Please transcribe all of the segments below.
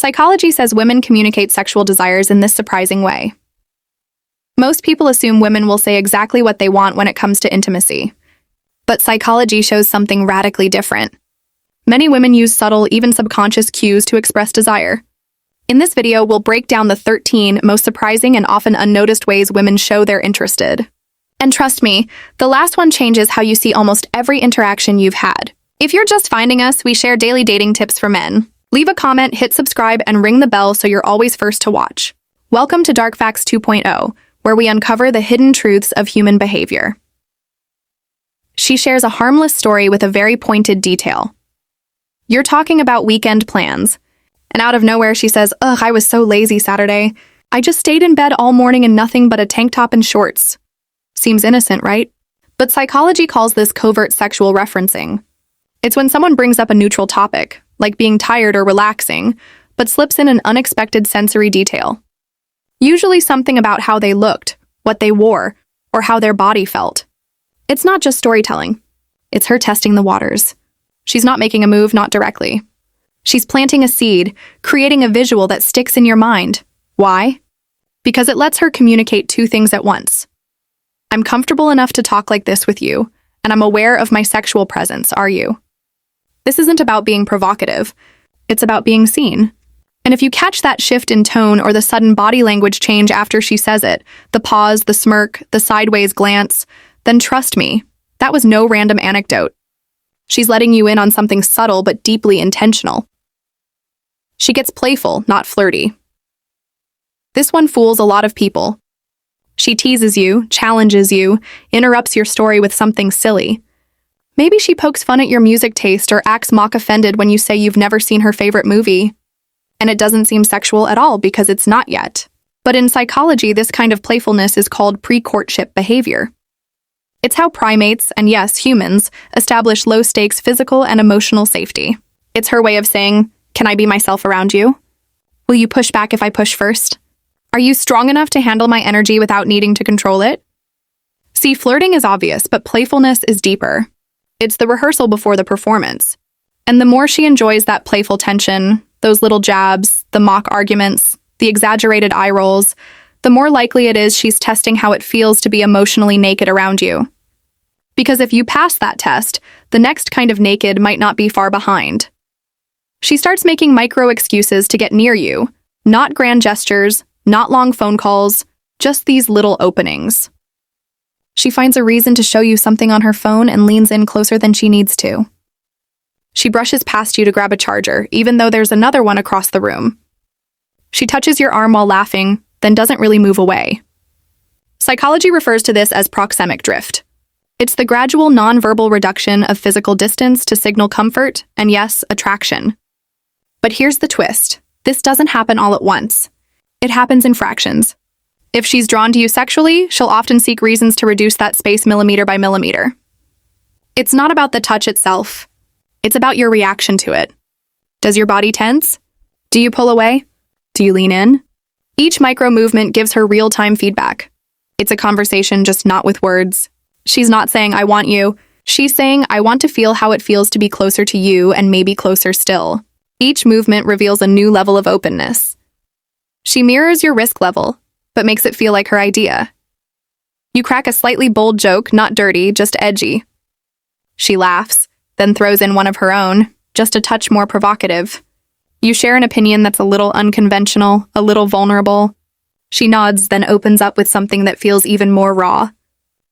Psychology says women communicate sexual desires in this surprising way. Most people assume women will say exactly what they want when it comes to intimacy. But psychology shows something radically different. Many women use subtle, even subconscious cues to express desire. In this video, we'll break down the 13 most surprising and often unnoticed ways women show they're interested. And trust me, the last one changes how you see almost every interaction you've had. If you're just finding us, we share daily dating tips for men. Leave a comment, hit subscribe, and ring the bell so you're always first to watch. Welcome to Dark Facts 2.0, where we uncover the hidden truths of human behavior. She shares a harmless story with a very pointed detail. You're talking about weekend plans. And out of nowhere, she says, "Ugh, I was so lazy Saturday. I just stayed in bed all morning in nothing but a tank top and shorts." Seems innocent, right? But psychology calls this covert sexual referencing. It's when someone brings up a neutral topic, like being tired or relaxing, but slips in an unexpected sensory detail. Usually something about how they looked, what they wore, or how their body felt. It's not just storytelling. It's her testing the waters. She's not making a move, not directly. She's planting a seed, creating a visual that sticks in your mind. Why? Because it lets her communicate two things at once. I'm comfortable enough to talk like this with you, and I'm aware of my sexual presence, are you? This isn't about being provocative. It's about being seen. And if you catch that shift in tone or the sudden body language change after she says it, the pause, the smirk, the sideways glance, then trust me, that was no random anecdote. She's letting you in on something subtle but deeply intentional. She gets playful, not flirty. This one fools a lot of people. She teases you, challenges you, interrupts your story with something silly. Maybe she pokes fun at your music taste or acts mock offended when you say you've never seen her favorite movie. And it doesn't seem sexual at all because it's not yet. But in psychology, this kind of playfulness is called pre-courtship behavior. It's how primates, and yes, humans, establish low-stakes physical and emotional safety. It's her way of saying, "Can I be myself around you? Will you push back if I push first? Are you strong enough to handle my energy without needing to control it?" See, flirting is obvious, but playfulness is deeper. It's the rehearsal before the performance. And the more she enjoys that playful tension, those little jabs, the mock arguments, the exaggerated eye rolls, the more likely it is she's testing how it feels to be emotionally naked around you. Because if you pass that test, the next kind of naked might not be far behind. She starts making micro excuses to get near you, not grand gestures, not long phone calls, just these little openings. She finds a reason to show you something on her phone and leans in closer than she needs to. She brushes past you to grab a charger, even though there's another one across the room. She touches your arm while laughing, then doesn't really move away. Psychology refers to this as proxemic drift. It's the gradual nonverbal reduction of physical distance to signal comfort and, yes, attraction. But here's the twist. This doesn't happen all at once. It happens in fractions. If she's drawn to you sexually, she'll often seek reasons to reduce that space millimeter by millimeter. It's not about the touch itself. It's about your reaction to it. Does your body tense? Do you pull away? Do you lean in? Each micro movement gives her real-time feedback. It's a conversation, just not with words. She's not saying, "I want you." She's saying, "I want to feel how it feels to be closer to you and maybe closer still." Each movement reveals a new level of openness. She mirrors your risk level, but makes it feel like her idea. You crack a slightly bold joke, not dirty, just edgy. She laughs, then throws in one of her own, just a touch more provocative. You share an opinion that's a little unconventional, a little vulnerable. She nods, then opens up with something that feels even more raw.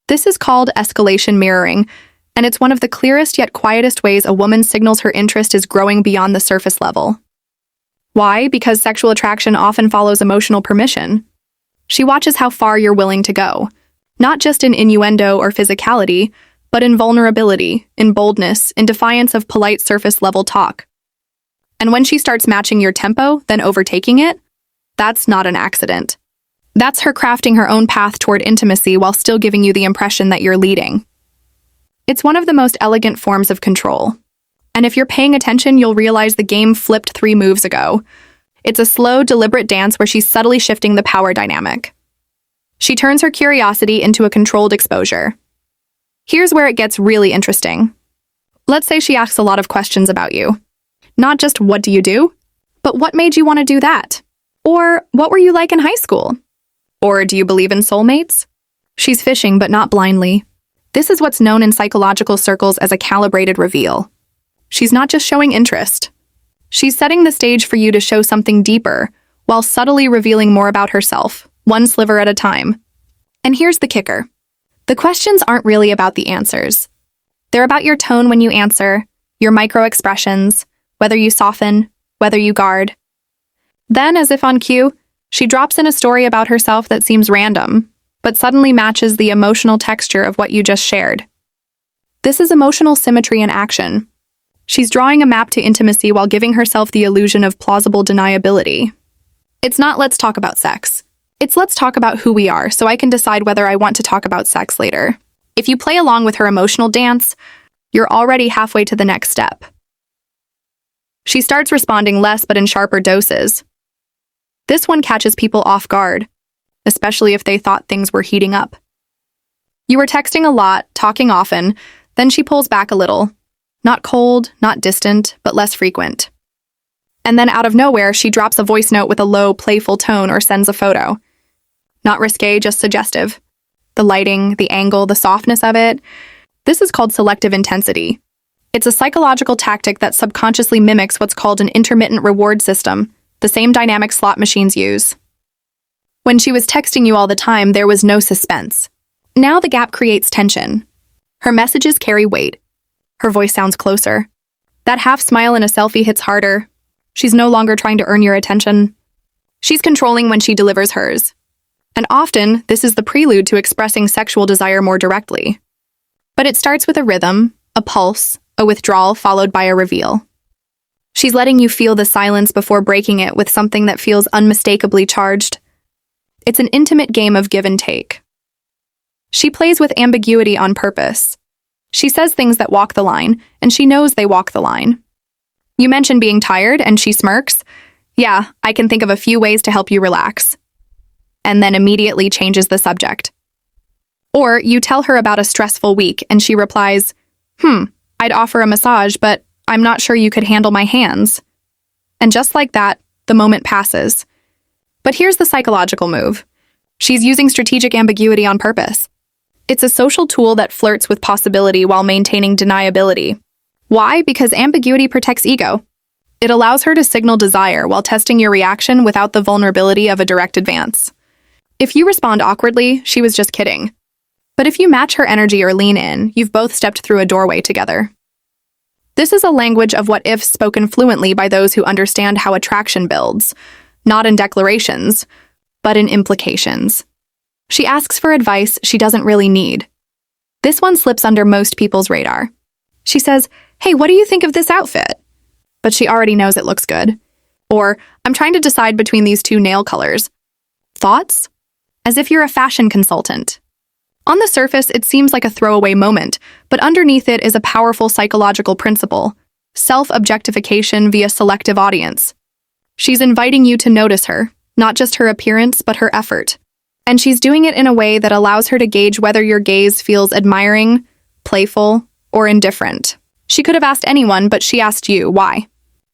This is called escalation mirroring, and it's one of the clearest yet quietest ways a woman signals her interest is growing beyond the surface level. Why? Because sexual attraction often follows emotional permission. She watches how far you're willing to go, not just in innuendo or physicality, but in vulnerability, in boldness, in defiance of polite surface-level talk. And when she starts matching your tempo, then overtaking it, that's not an accident. That's her crafting her own path toward intimacy while still giving you the impression that you're leading. It's one of the most elegant forms of control. And if you're paying attention, you'll realize the game flipped 3 moves ago. It's a slow, deliberate dance where she's subtly shifting the power dynamic. She turns her curiosity into a controlled exposure. Here's where it gets really interesting. Let's say she asks a lot of questions about you. Not just "what do you do?" But what made you want to do that? Or what were you like in high school? Or do you believe in soulmates? She's fishing, but not blindly. This is what's known in psychological circles as a calibrated reveal. She's not just showing interest. She's setting the stage for you to show something deeper, while subtly revealing more about herself, one sliver at a time. And here's the kicker. The questions aren't really about the answers. They're about your tone when you answer, your micro-expressions, whether you soften, whether you guard. Then, as if on cue, she drops in a story about herself that seems random, but suddenly matches the emotional texture of what you just shared. This is emotional symmetry in action. She's drawing a map to intimacy while giving herself the illusion of plausible deniability. It's not let's talk about sex. It's let's talk about who we are so I can decide whether I want to talk about sex later. If you play along with her emotional dance, you're already halfway to the next step. She starts responding less but in sharper doses. This one catches people off guard, especially if they thought things were heating up. You were texting a lot, talking often, then she pulls back a little. Not cold, not distant, but less frequent. And then out of nowhere, she drops a voice note with a low, playful tone or sends a photo. Not risque, just suggestive. The lighting, the angle, the softness of it. This is called selective intensity. It's a psychological tactic that subconsciously mimics what's called an intermittent reward system, the same dynamic slot machines use. When she was texting you all the time, there was no suspense. Now the gap creates tension. Her messages carry weight. Her voice sounds closer. That half smile in a selfie hits harder. She's no longer trying to earn your attention. She's controlling when she delivers hers. And often, this is the prelude to expressing sexual desire more directly. But it starts with a rhythm, a pulse, a withdrawal followed by a reveal. She's letting you feel the silence before breaking it with something that feels unmistakably charged. It's an intimate game of give and take. She plays with ambiguity on purpose. She says things that walk the line, and she knows they walk the line. You mention being tired, and she smirks. Yeah, I can think of a few ways to help you relax. And then immediately changes the subject. Or you tell her about a stressful week, and she replies, I'd offer a massage, but I'm not sure you could handle my hands. And just like that, the moment passes. But here's the psychological move. She's using strategic ambiguity on purpose. It's a social tool that flirts with possibility while maintaining deniability. Why? Because ambiguity protects ego. It allows her to signal desire while testing your reaction without the vulnerability of a direct advance. If you respond awkwardly, she was just kidding. But if you match her energy or lean in, you've both stepped through a doorway together. This is a language of what-ifs spoken fluently by those who understand how attraction builds. Not in declarations, but in implications. She asks for advice she doesn't really need. This one slips under most people's radar. She says, "Hey, what do you think of this outfit?" But she already knows it looks good. Or, "I'm trying to decide between these two nail colors. Thoughts?" As if you're a fashion consultant. On the surface, it seems like a throwaway moment, but underneath it is a powerful psychological principle: self-objectification via selective audience. She's inviting you to notice her, not just her appearance, but her effort. And she's doing it in a way that allows her to gauge whether your gaze feels admiring, playful, or indifferent. She could have asked anyone, but she asked you. Why?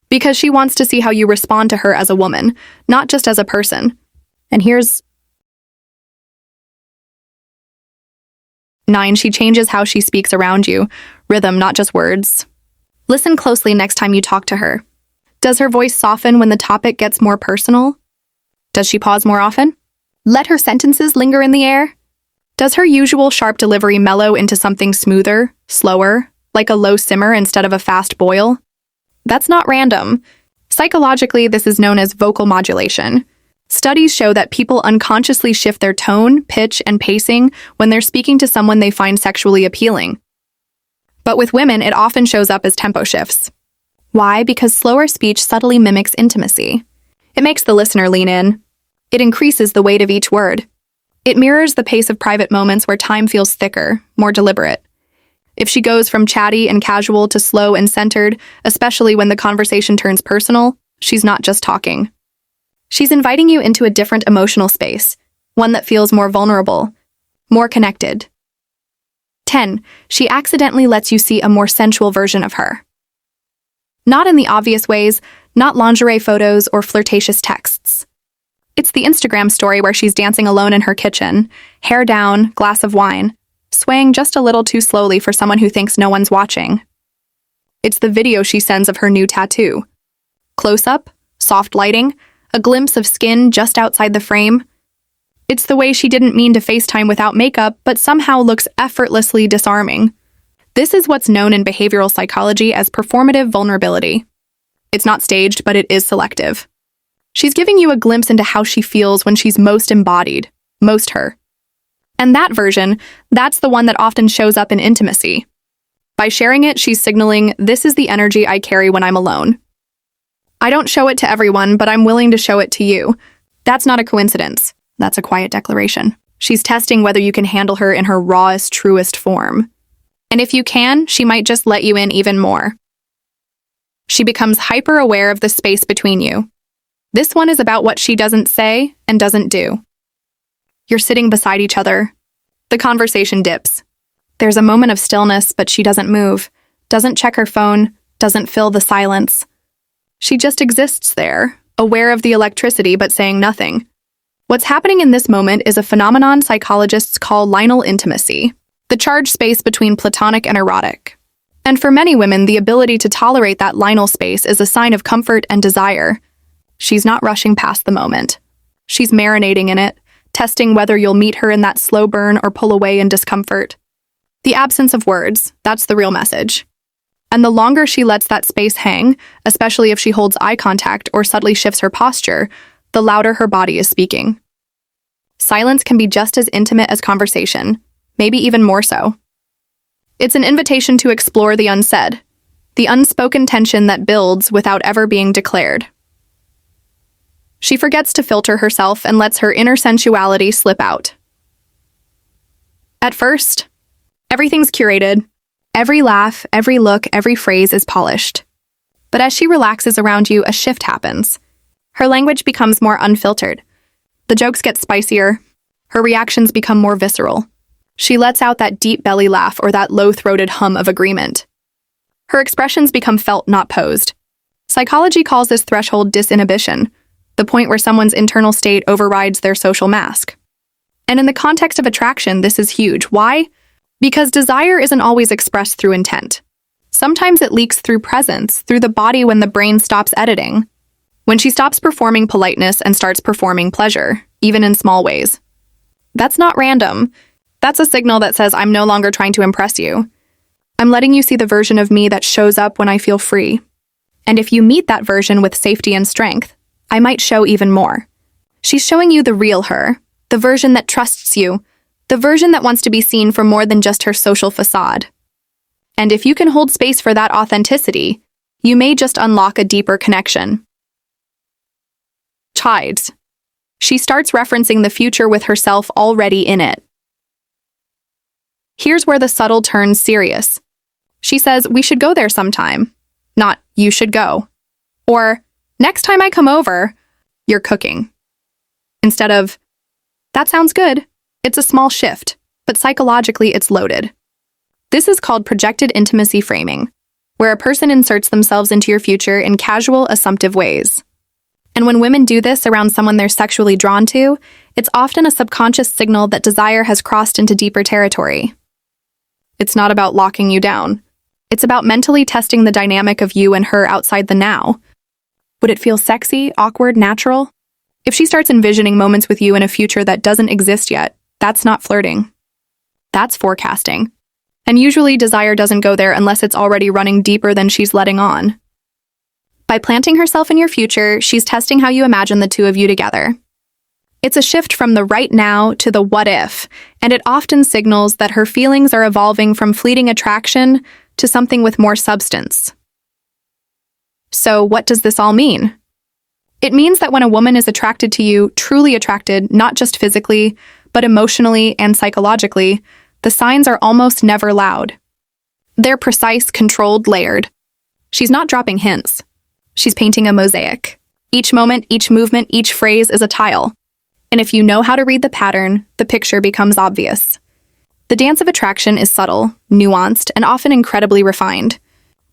Because she wants to see how you respond to her as a woman, not just as a person. And here's 9. She changes how she speaks around you. Rhythm, not just words. Listen closely next time you talk to her. Does her voice soften when the topic gets more personal? Does she pause more often? Let her sentences linger in the air? Does her usual sharp delivery mellow into something smoother, slower, like a low simmer instead of a fast boil? That's not random. Psychologically, this is known as vocal modulation. Studies show that people unconsciously shift their tone, pitch, and pacing when they're speaking to someone they find sexually appealing. But with women, it often shows up as tempo shifts. Why? Because slower speech subtly mimics intimacy. It makes the listener lean in. It increases the weight of each word. It mirrors the pace of private moments where time feels thicker, more deliberate. If she goes from chatty and casual to slow and centered, especially when the conversation turns personal, she's not just talking. She's inviting you into a different emotional space, one that feels more vulnerable, more connected. 10. She accidentally lets you see a more sensual version of her. Not in the obvious ways, not lingerie photos or flirtatious texts. It's the Instagram story where she's dancing alone in her kitchen, hair down, glass of wine, swaying just a little too slowly for someone who thinks no one's watching. It's the video she sends of her new tattoo. Close-up, soft lighting, a glimpse of skin just outside the frame. It's the way she didn't mean to FaceTime without makeup, but somehow looks effortlessly disarming. This is what's known in behavioral psychology as performative vulnerability. It's not staged, but it is selective. She's giving you a glimpse into how she feels when she's most embodied, most her. And that version, that's the one that often shows up in intimacy. By sharing it, she's signaling, this is the energy I carry when I'm alone. I don't show it to everyone, but I'm willing to show it to you. That's not a coincidence. That's a quiet declaration. She's testing whether you can handle her in her rawest, truest form. And if you can, she might just let you in even more. She becomes hyper-aware of the space between you. This one is about what she doesn't say and doesn't do. You're sitting beside each other. The conversation dips. There's a moment of stillness, but she doesn't move, doesn't check her phone, doesn't fill the silence. She just exists there, aware of the electricity but saying nothing. What's happening in this moment is a phenomenon psychologists call liminal intimacy, the charged space between platonic and erotic. And for many women, the ability to tolerate that liminal space is a sign of comfort and desire. She's not rushing past the moment. She's marinating in it, testing whether you'll meet her in that slow burn or pull away in discomfort. The absence of words, that's the real message. And the longer she lets that space hang, especially if she holds eye contact or subtly shifts her posture, the louder her body is speaking. Silence can be just as intimate as conversation, maybe even more so. It's an invitation to explore the unsaid, the unspoken tension that builds without ever being declared. She forgets to filter herself and lets her inner sensuality slip out. At first, everything's curated. Every laugh, every look, every phrase is polished. But as she relaxes around you, a shift happens. Her language becomes more unfiltered. The jokes get spicier. Her reactions become more visceral. She lets out that deep belly laugh or that low-throated hum of agreement. Her expressions become felt, not posed. Psychology calls this threshold disinhibition, the point where someone's internal state overrides their social mask. And in the context of attraction, this is huge. Why? Because desire isn't always expressed through intent. Sometimes it leaks through presence, through the body when the brain stops editing. When she stops performing politeness and starts performing pleasure, even in small ways. That's not random. That's a signal that says, I'm no longer trying to impress you. I'm letting you see the version of me that shows up when I feel free. And if you meet that version with safety and strength, I might show even more. She's showing you the real her, the version that trusts you, the version that wants to be seen for more than just her social facade. And if you can hold space for that authenticity, you may just unlock a deeper connection. Chides. She starts referencing the future with herself already in it. Here's where the subtle turns serious. She says, we should go there sometime. Not, you should go. Or, next time I come over, you're cooking. Instead of, that sounds good. It's a small shift, but psychologically it's loaded. This is called projected intimacy framing, where a person inserts themselves into your future in casual, assumptive ways. And when women do this around someone they're sexually drawn to, it's often a subconscious signal that desire has crossed into deeper territory. It's not about locking you down. It's about mentally testing the dynamic of you and her outside the now. Would it feel sexy, awkward, natural? If she starts envisioning moments with you in a future that doesn't exist yet, that's not flirting. That's forecasting. And usually desire doesn't go there unless it's already running deeper than she's letting on. By planting herself in your future, she's testing how you imagine the two of you together. It's a shift from the right now to the what if, and it often signals that her feelings are evolving from fleeting attraction to something with more substance. So what does this all mean? It means that when a woman is attracted to you, truly attracted, not just physically, but emotionally and psychologically, the signs are almost never loud. They're precise, controlled, layered. She's not dropping hints. She's painting a mosaic. Each moment, each movement, each phrase is a tile. And if you know how to read the pattern, the picture becomes obvious. The dance of attraction is subtle, nuanced, and often incredibly refined.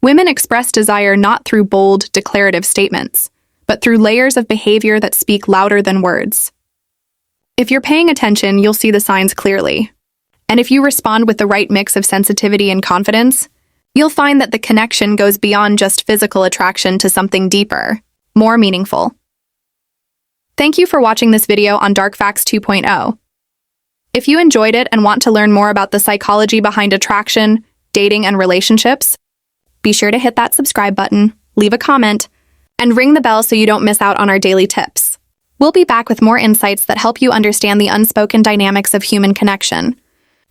Women express desire not through bold, declarative statements, but through layers of behavior that speak louder than words. If you're paying attention, you'll see the signs clearly. And if you respond with the right mix of sensitivity and confidence, you'll find that the connection goes beyond just physical attraction to something deeper, more meaningful. Thank you for watching this video on Dark Facts 2.0. If you enjoyed it and want to learn more about the psychology behind attraction, dating, and relationships, be sure to hit that subscribe button, leave a comment, and ring the bell so you don't miss out on our daily tips. We'll be back with more insights that help you understand the unspoken dynamics of human connection.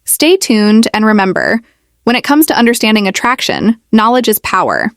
Stay tuned, and remember, when it comes to understanding attraction, knowledge is power.